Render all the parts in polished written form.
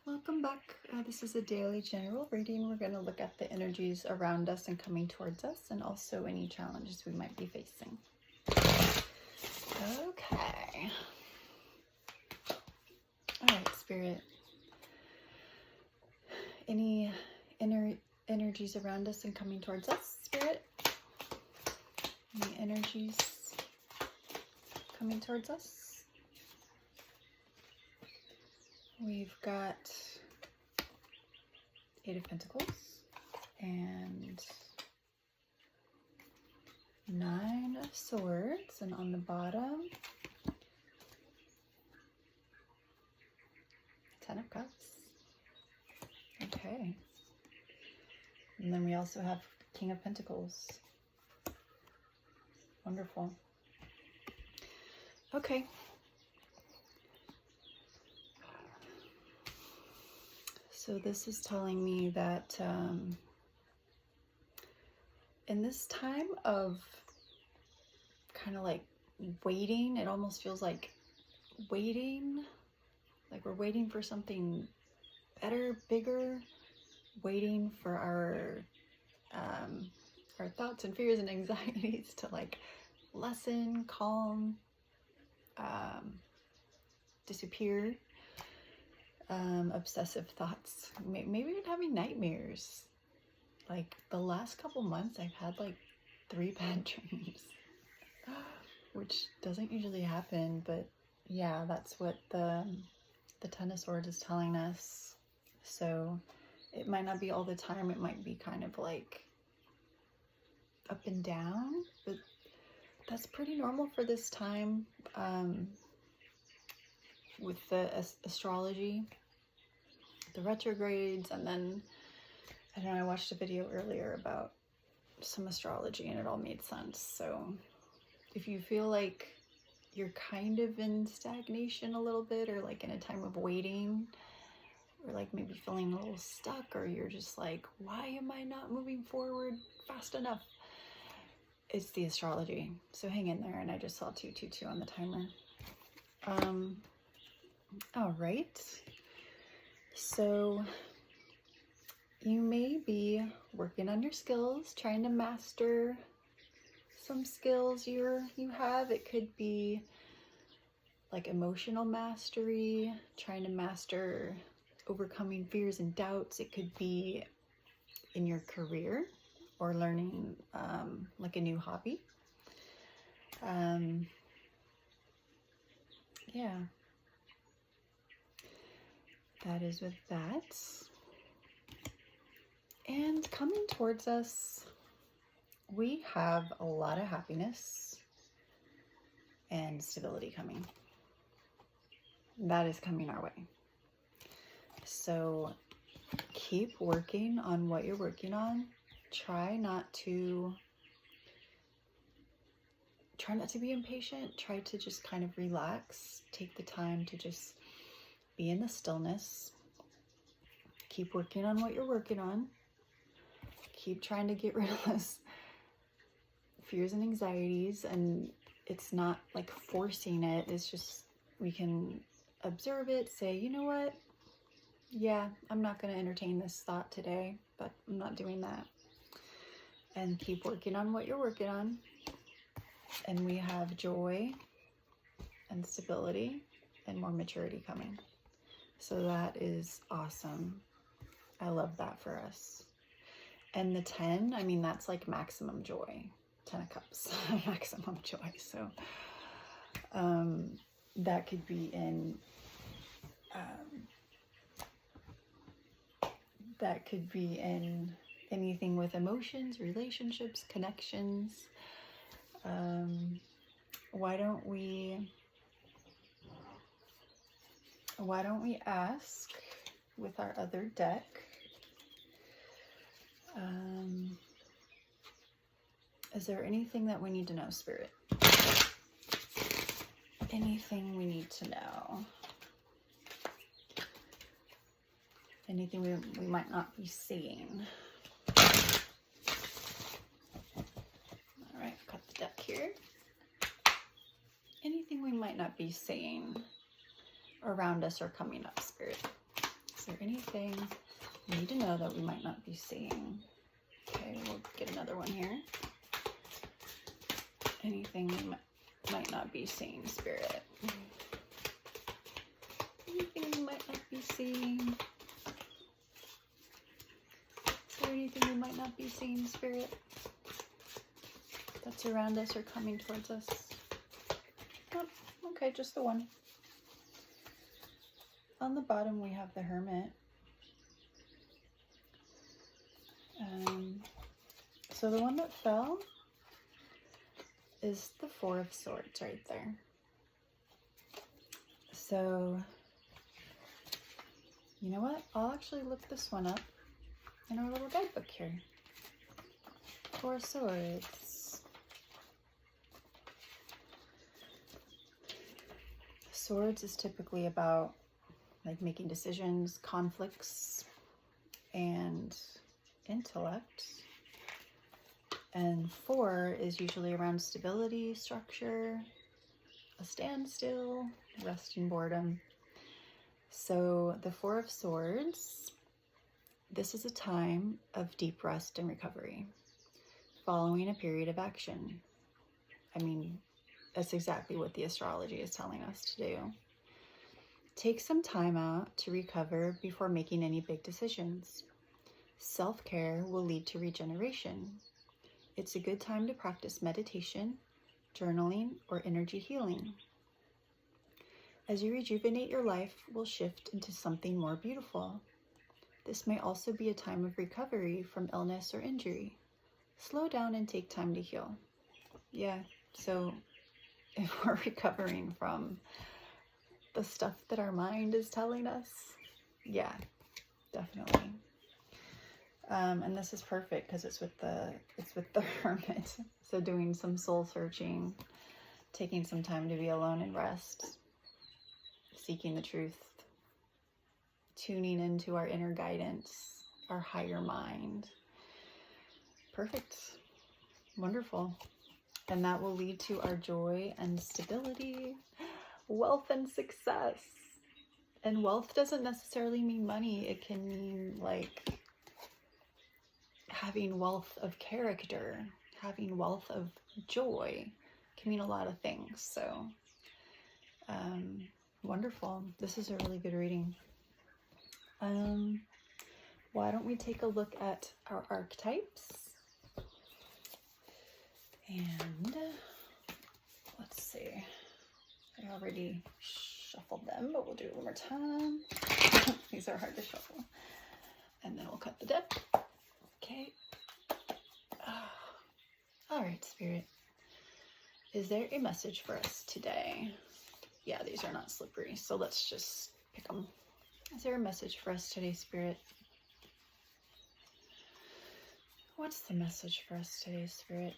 Welcome back. This is a daily general reading. We're going to look at the energies around us and coming towards us, and also any challenges we might be facing. Okay. All right, Spirit. Any energies around us and coming towards us, Spirit? Any energies coming towards us? We've got Eight of Pentacles and Nine of Swords, and on the bottom, Ten of Cups. Okay. And then we also have King of Pentacles. Wonderful. Okay. So this is telling me that in this time of kind of like waiting, it almost feels like waiting, like we're waiting for something better, bigger, waiting for our thoughts and fears and anxieties to like lessen, calm, disappear. Obsessive thoughts. Maybe even having nightmares. Like the last couple months, I've had like 3 bad dreams, which doesn't usually happen. But yeah, that's what the Ten of Swords is telling us. So it might not be all the time. It might be kind of like up and down, but that's pretty normal for this time. With the astrology, the retrogrades, and then I don't know, I watched a video earlier about some astrology and it all made sense. So if you feel like you're kind of in stagnation a little bit, or like in a time of waiting, or like maybe feeling a little stuck, or you're just like, why am I not moving forward fast enough? It's the astrology. So hang in there. And I just saw 222 on the timer. All right, so you may be working on your skills, trying to master some skills you have. It could be like emotional mastery, trying to master overcoming fears and doubts. It could be in your career or learning like a new hobby. Yeah. That is with that. And coming towards us, we have a lot of happiness and stability coming. That is coming our way. So keep working on what you're working on. Try not to be impatient. Try to just kind of relax. Take the time to just be in the stillness. Keep working on what you're working on. Keep trying to get rid of those fears and anxieties. And it's not like forcing it. It's just, we can observe it, say, you know what? Yeah, I'm not going to entertain this thought today, but I'm not doing that. And keep working on what you're working on. And we have joy and stability and more maturity coming. So that is awesome. I love that for us. And the 10, I mean, that's like maximum joy. 10 of Cups, maximum joy. So that could be in, anything with emotions, relationships, connections. Why don't we ask with our other deck, is there anything that we need to know, Spirit? Anything we need to know? Anything we might not be seeing? All right, cut the deck here. Anything we might not be seeing around us or coming up, Spirit? Is there anything you need to know that we might not be seeing? Okay, we'll get another one here. Anything we might not be seeing, Spirit? Anything we might not be seeing? Is there anything we might not be seeing, Spirit, that's around us or coming towards us? Oh, okay, just the one. On the bottom, we have the Hermit. So the one that fell is the Four of Swords right there. So, you know what? I'll actually look this one up in our little guidebook here. Four of Swords. Swords is typically about like making decisions, conflicts, and intellect. And four is usually around stability, structure, a standstill, rest and boredom. So the Four of Swords, this is a time of deep rest and recovery, following a period of action. I mean, that's exactly what the astrology is telling us to do. Take some time out to recover before making any big decisions. Self-care will lead to regeneration. It's a good time to practice meditation, journaling, or energy healing. As you rejuvenate, your life will shift into something more beautiful. This may also be a time of recovery from illness or injury. Slow down and take time to heal. Yeah, so if we're recovering from the stuff that our mind is telling us, yeah, definitely. And this is perfect because it's with the Hermit. So doing some soul searching, taking some time to be alone and rest, seeking the truth, tuning into our inner guidance, our higher mind. Perfect. Wonderful. And that will lead to our joy and stability, wealth and success. And wealth doesn't necessarily mean money. It can mean like having wealth of character, having wealth of joy. It can mean a lot of things. So wonderful. This is a really good reading. Why don't we take a look at our archetypes? And let's see. I already shuffled them, but we'll do it one more time. These are hard to shuffle. And then we'll cut the deck. Okay. All right, Spirit. Is there a message for us today? Yeah, these are not slippery, so let's just pick them. Is there a message for us today, Spirit? What's the message for us today, Spirit?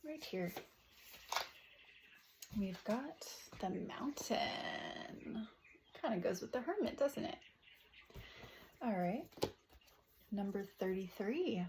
Right here. We've got the Mountain. Kind of goes with the Hermit, doesn't it? All right. Number 33.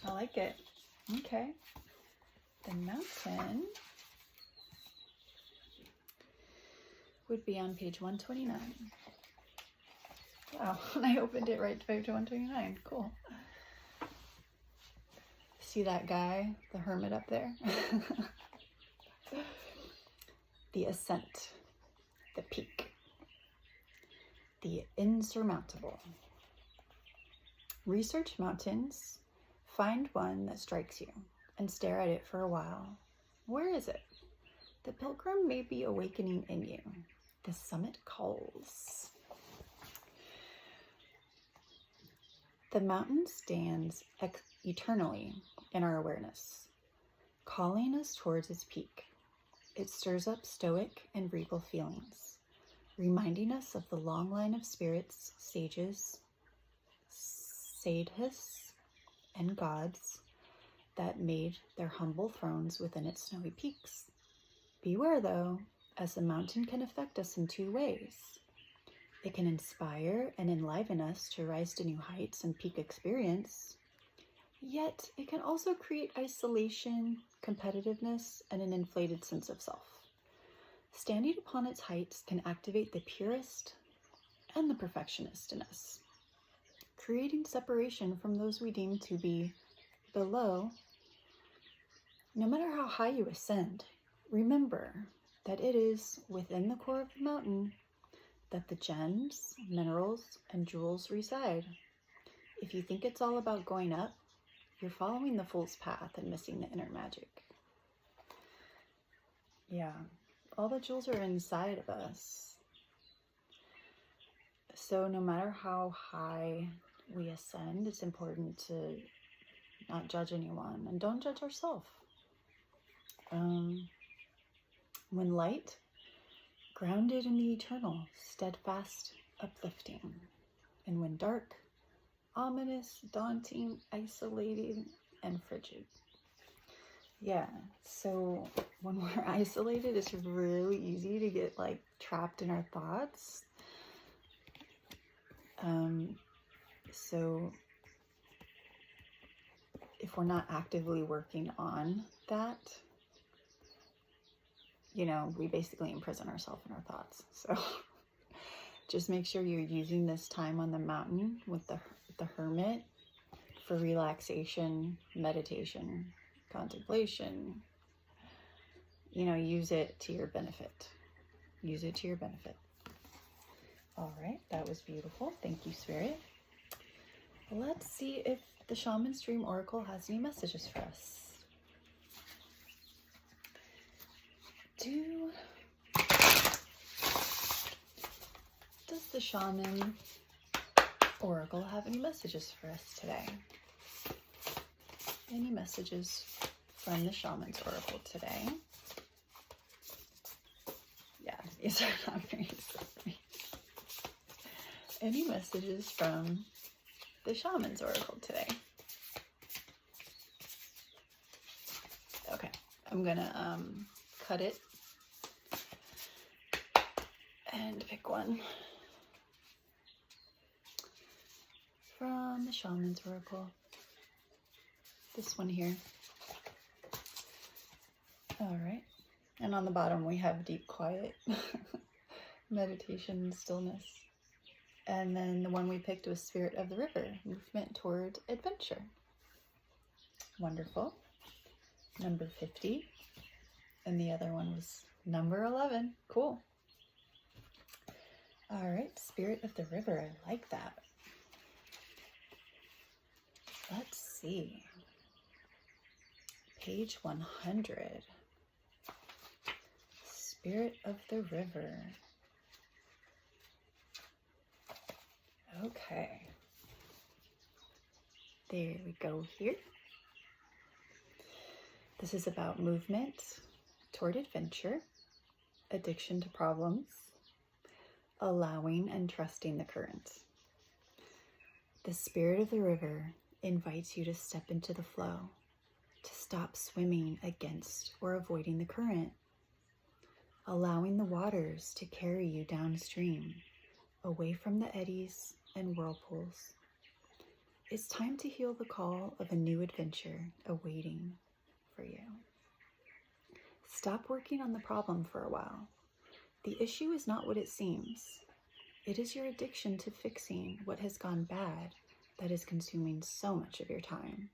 I like it. Okay. The Mountain would be on page 129. Wow, I opened it right to page 129. Cool. See that guy, the Hermit up there? The Ascent, the Peak, the Insurmountable. Research mountains, find one that strikes you, and stare at it for a while. Where is it? The pilgrim may be awakening in you. The summit calls. The mountain stands eternally in our awareness, calling us towards its peak. It stirs up stoic and regal feelings, reminding us of the long line of spirits, sages, sadhus, and gods that made their humble thrones within its snowy peaks. Beware, though, as the mountain can affect us in two ways. It can inspire and enliven us to rise to new heights and peak experience, yet it can also create isolation, competitiveness, and an inflated sense of self. Standing upon its heights can activate the purist and the perfectionist in us, creating separation from those we deem to be below. No matter how high you ascend, remember that it is within the core of the mountain that the gems, minerals, and jewels reside. If you think it's all about going up, you're following the fool's path and missing the inner magic. Yeah, all the jewels are inside of us. So no matter how high we ascend, it's important to not judge anyone and don't judge ourselves. When light, grounded in the eternal, steadfast, uplifting. And when dark, ominous, daunting, isolated, and frigid. Yeah, so when we're isolated, it's really easy to get like trapped in our thoughts. So if we're not actively working on that, you know, we basically imprison ourselves in our thoughts. So just make sure you're using this time on the mountain with the hermit for relaxation, meditation, contemplation. You know, use it to your benefit. Use it to your benefit. All right, that was beautiful. Thank you, Spirit. Let's see if the Shaman's Dream Oracle has any messages for us. Does the Shaman Oracle have any messages for us today? Any messages from the Shaman's Oracle today? Yeah, these are not very slippery. Any messages from the Shaman's Oracle today? Okay, I'm gonna cut it and pick one from the Shaman's Oracle. This one here. All right. And on the bottom we have deep quiet, meditation, stillness. And then the one we picked was Spirit of the River, movement toward adventure. Wonderful. Number 50. And the other one was number 11. Cool. All right, Spirit of the River. I like that. Let's see. Page 100. Spirit of the River. Okay. There we go here. This is about movement toward adventure, addiction to problems, allowing and trusting the current. The Spirit of the River invites you to step into the flow, to stop swimming against or avoiding the current, allowing the waters to carry you downstream, away from the eddies and whirlpools. It's time to heal the call of a new adventure awaiting for you. Stop working on the problem for a while. The issue is not what it seems. It is your addiction to fixing what has gone bad that is consuming so much of your time.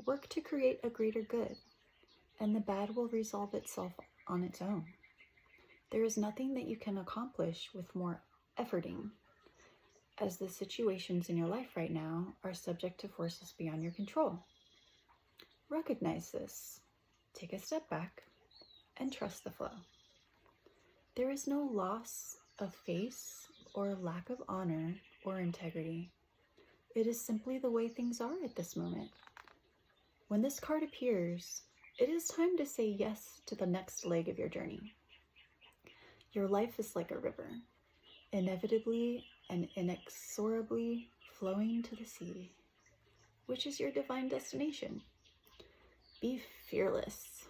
Work to create a greater good, and the bad will resolve itself on its own. There is nothing that you can accomplish with more efforting, as the situations in your life right now are subject to forces beyond your control. Recognize this, take a step back, and trust the flow. There is no loss of face or lack of honor or integrity. It is simply the way things are at this moment. When this card appears, it is time to say yes to the next leg of your journey. Your life is like a river, inevitably and inexorably flowing to the sea, which is your divine destination. Be fearless.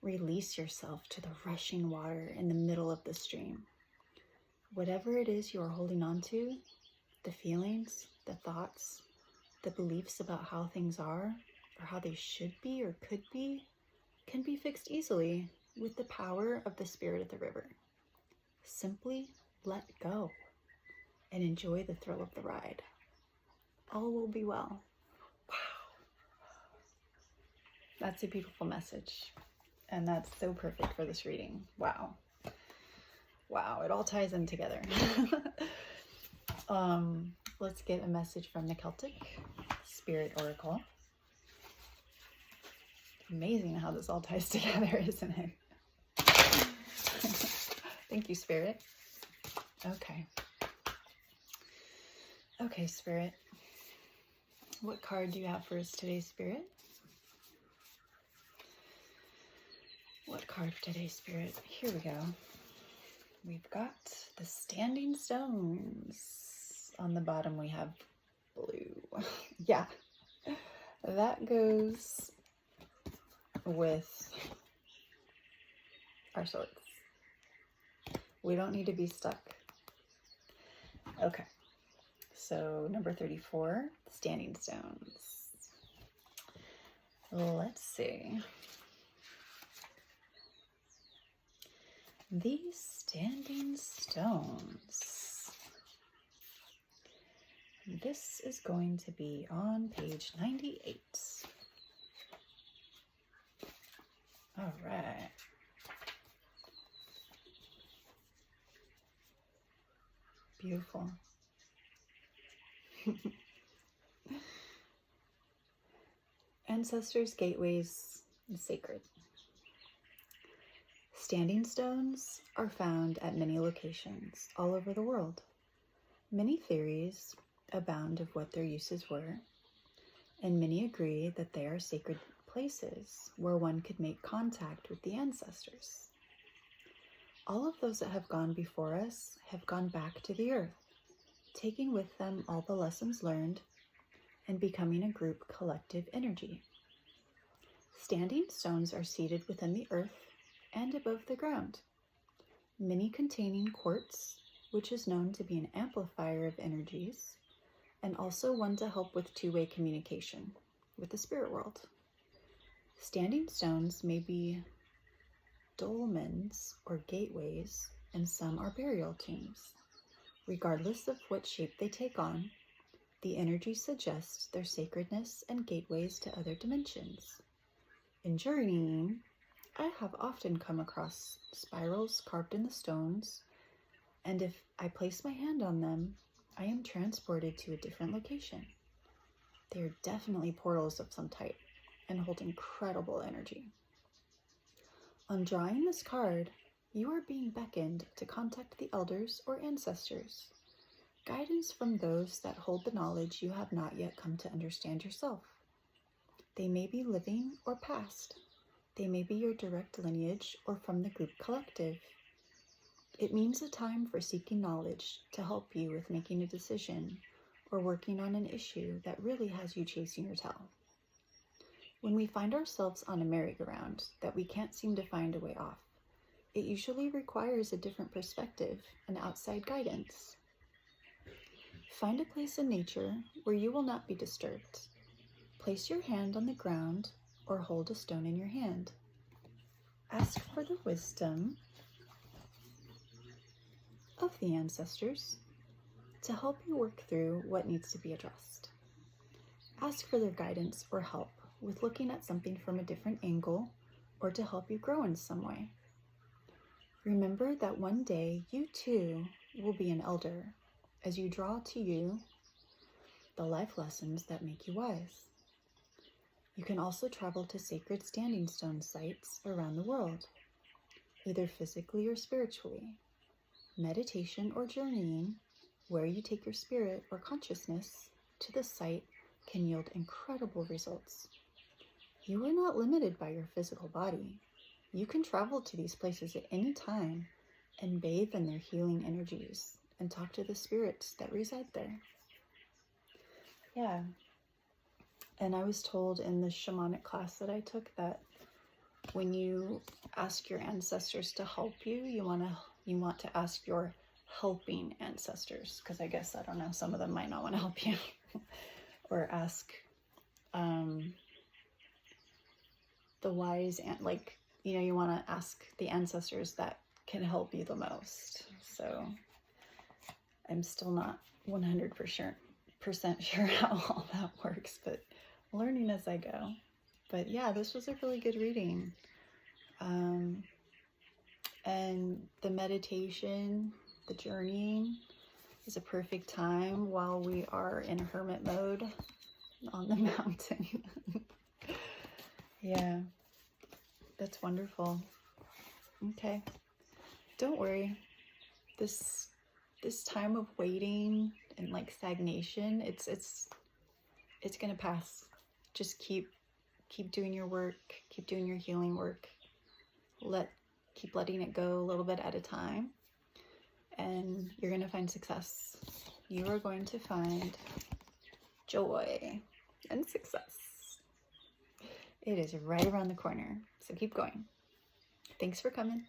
Release yourself to the rushing water in the middle of the stream. Whatever it is you are holding on to, the feelings, the thoughts, the beliefs about how things are or how they should be or could be, can be fixed easily with the power of the spirit of the river. Simply let go and enjoy the thrill of the ride. All will be well. Wow. That's a beautiful message. And that's so perfect for this reading. Wow. Wow, it all ties in together. Let's get a message from the Celtic Spirit Oracle. Amazing how this all ties together, isn't it? Thank you, Spirit. Okay. Okay, Spirit. What card do you have for us today, Spirit? What card for today, Spirit? Here we go. We've got the Standing Stones. On the bottom we have blue. Yeah, that goes with our swords. We don't need to be stuck. Okay, so number 34, Standing Stones. Let's see. These Standing Stones. This is going to be on page 98. All right. Beautiful. Ancestors, gateways, and sacred. Standing stones are found at many locations all over the world. Many theories abound of what their uses were, and many agree that they are sacred places where one could make contact with the ancestors. All of those that have gone before us have gone back to the earth, taking with them all the lessons learned and becoming a group collective energy. Standing stones are seated within the earth and above the ground, many containing quartz, which is known to be an amplifier of energies, and also one to help with two-way communication with the spirit world. Standing stones may be dolmens or gateways, and some are burial tombs. Regardless of what shape they take on, the energy suggests their sacredness and gateways to other dimensions. In journeying, I have often come across spirals carved in the stones, and if I place my hand on them, I am transported to a different location. They are definitely portals of some type and hold incredible energy. On drawing this card, you are being beckoned to contact the elders or ancestors, guidance from those that hold the knowledge you have not yet come to understand yourself. They may be living or past. They may be your direct lineage or from the group collective. It means a time for seeking knowledge to help you with making a decision or working on an issue that really has you chasing your tail. When we find ourselves on a merry-go-round that we can't seem to find a way off, it usually requires a different perspective and outside guidance. Find a place in nature where you will not be disturbed. Place your hand on the ground or hold a stone in your hand. Ask for the wisdom of the ancestors to help you work through what needs to be addressed. Ask for their guidance or help with looking at something from a different angle or to help you grow in some way. Remember that one day you too will be an elder as you draw to you the life lessons that make you wise. You can also travel to sacred standing stone sites around the world, either physically or spiritually. Meditation or journeying, where you take your spirit or consciousness to the site, can yield incredible results. You are not limited by your physical body. You can travel to these places at any time and bathe in their healing energies and talk to the spirits that reside there. Yeah. And I was told in the shamanic class that I took that when you ask your ancestors to help you, you want to ask your helping ancestors, because I guess, I don't know, some of them might not want to help you. Or ask the wise, you want to ask the ancestors that can help you the most. So I'm still not 100% sure how all that works, but learning as I go. But yeah, this was a really good reading. And the meditation, the journeying is a perfect time while we are in hermit mode on the mountain. Yeah, that's wonderful. Okay, don't worry. This time of waiting and like stagnation, it's gonna pass. Just keep doing your work, keep doing your healing work. Keep letting it go a little bit at a time, and you're gonna find success. You are going to find joy and success. It is right around the corner, so keep going. Thanks for coming.